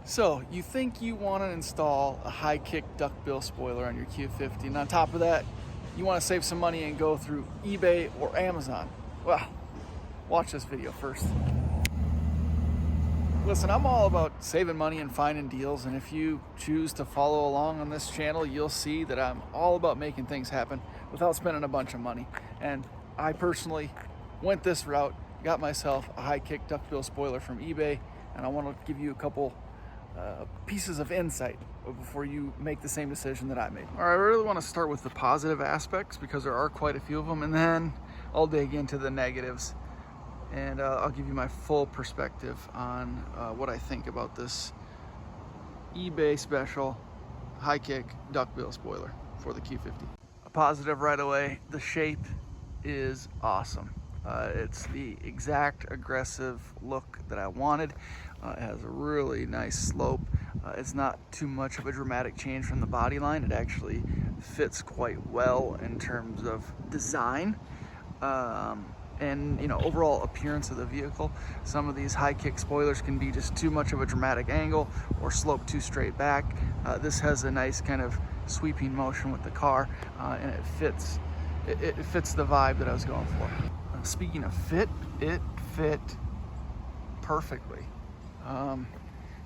So you think you want to install a high kick duckbill spoiler on your Q50, and on top of that, you want to save some money and go through eBay or Amazon. Well, watch this video first. Listen, I'm all about saving money and finding deals, and if you choose to follow along on this channel, you'll see that I'm all about making things happen without spending a bunch of money. And I personally went this route, got myself a high kick duckbill spoiler from eBay, and I want to give you a couple pieces of insight before you make the same decision that I made. All right, I really want to start with the positive aspects because there are quite a few of them, and then I'll dig into the negatives, and I'll give you my full perspective on what I think about this eBay special high kick duckbill spoiler for the Q50. A positive right away, the shape is awesome. It's the exact aggressive look that I wanted. It has a really nice slope. It's not too much of a dramatic change from the body line. It actually fits quite well in terms of design and overall appearance of the vehicle. Some of these high kick spoilers can be just too much of a dramatic angle or slope too straight back. This has a nice kind of sweeping motion with the car, and it fits the vibe that I was going for. Speaking of fit, it fit perfectly.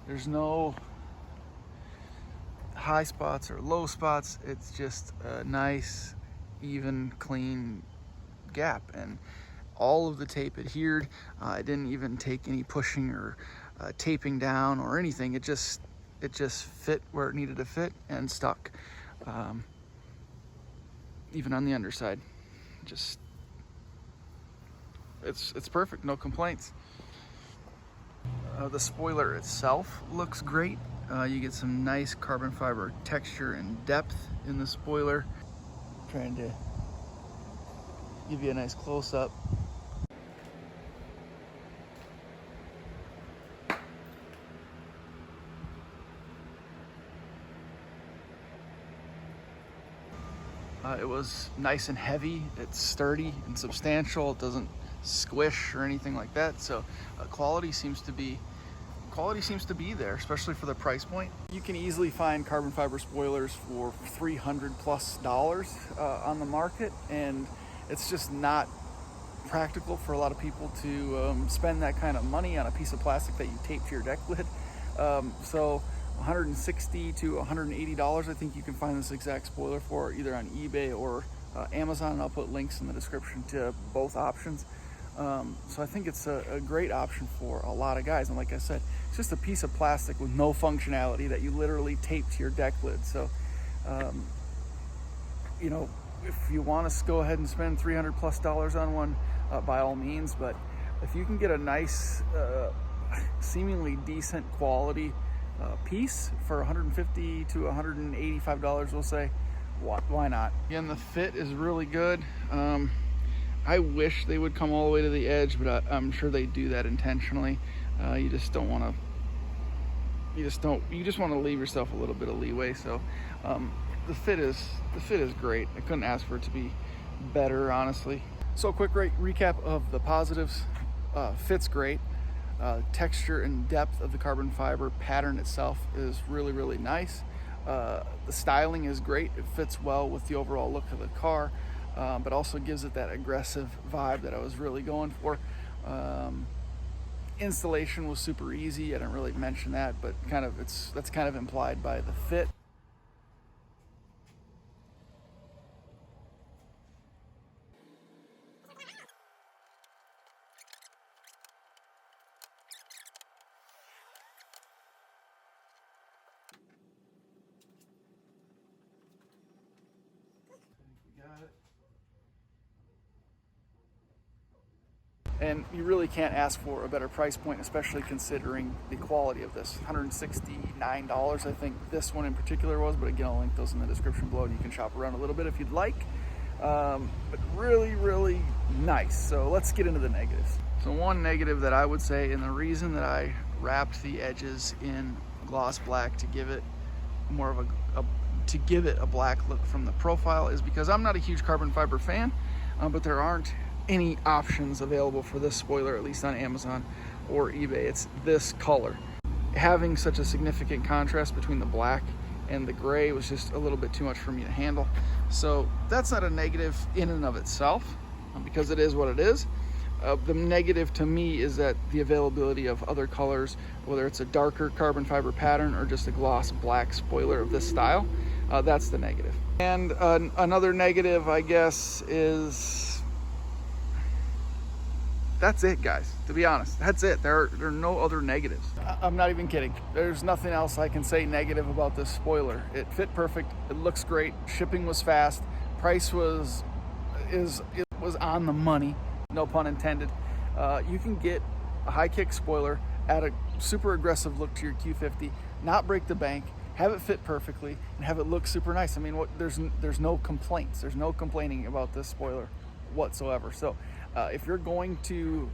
There's no high spots or low spots. It's just a nice, even, clean gap, and all of the tape adhered. I didn't even take any pushing or taping down or anything. It just fit where it needed to fit and stuck. Even on the underside, just it's perfect, no complaints. The spoiler itself looks great. You get some nice carbon fiber texture and depth in the spoiler. Trying to give you a nice close-up. It was nice and heavy. It's sturdy and substantial. It doesn't squish or anything like that. So quality seems to be there, especially for the price point. You can easily find carbon fiber spoilers for $300+ on the market, and it's just not practical for a lot of people to spend that kind of money on a piece of plastic that you tape to your deck lid. So $160 to $180, I think you can find this exact spoiler for either on eBay or Amazon, and I'll put links in the description to both options. So I think it's a great option for a lot of guys, and like I said, it's just a piece of plastic with no functionality that you literally tape to your deck lid. So if you want to go ahead and spend $300+ on one, by all means, but if you can get a nice seemingly decent quality piece for $150 to $185, we'll say, why not? Again, the fit is really good. I wish they would come all the way to the edge, but I'm sure they do that intentionally. You just don't want to. You just want to leave yourself a little bit of leeway. So the fit is great. I couldn't ask for it to be better, honestly. So a quick recap of the positives. Fits great. Texture and depth of the carbon fiber pattern itself is really, really nice. The styling is great. It fits well with the overall look of the car, but also gives it that aggressive vibe that I was really going for. Installation was super easy. I didn't really mention that, but that's kind of implied by the fit. Got it. And you really can't ask for a better price point, especially considering the quality of this. $169, I think this one in particular was, but again, I'll link those in the description below, and you can shop around a little bit if you'd like. But really, really nice. So let's get into the negatives. So one negative that I would say, and the reason that I wrapped the edges in gloss black to give it more of a black look from the profile, is because I'm not a huge carbon fiber fan, but there aren't any options available for this spoiler, at least on Amazon or eBay. It's this color. having such a significant contrast between the black and the gray was just a little bit too much for me to handle. So that's not a negative in and of itself, because it is what it is. The negative to me is that the availability of other colors, whether it's a darker carbon fiber pattern or just a gloss black spoiler of this style, that's the negative. And another negative, I guess, is that's it, guys. To be honest, that's it. There are no other negatives. I'm not even kidding. There's nothing else I can say negative about this spoiler. It fit perfect. It looks great. Shipping was fast. Price was on the money. No pun intended. You can get a high kick spoiler, add a super aggressive look to your Q50, not break the bank, have it fit perfectly, and have it look super nice. I mean, there's no complaints. There's no complaining about this spoiler whatsoever. So if you're going to,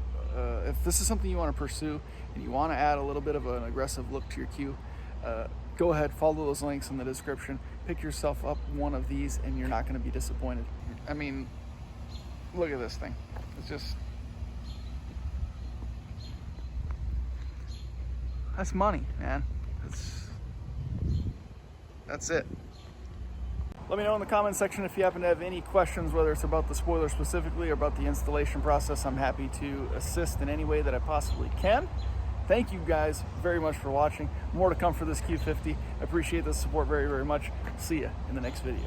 if this is something you want to pursue and you want to add a little bit of an aggressive look to your Q, go ahead, follow those links in the description, pick yourself up one of these, and you're not going to be disappointed. I mean, look at this thing. It's just, that's money, man. That's it. Let me know in the comment section if you happen to have any questions, whether it's about the spoiler specifically or about the installation process. I'm happy to assist in any way that I possibly can. Thank you guys very much for watching. More to come for this Q50. I appreciate the support very, very much. See ya in the next video.